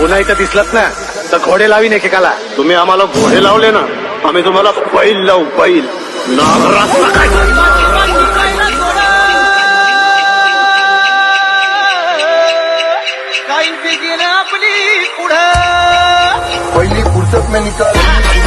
पुन्हा इथं दिसलात ना तर घोडे लावीन एकेकाला. तुम्ही आम्हाला घोडे लावले ना, आम्ही तुम्हाला बैल लावू, बैल. नागराज काही गेलं आपली पुढं पहिली फुर्सत में निकाल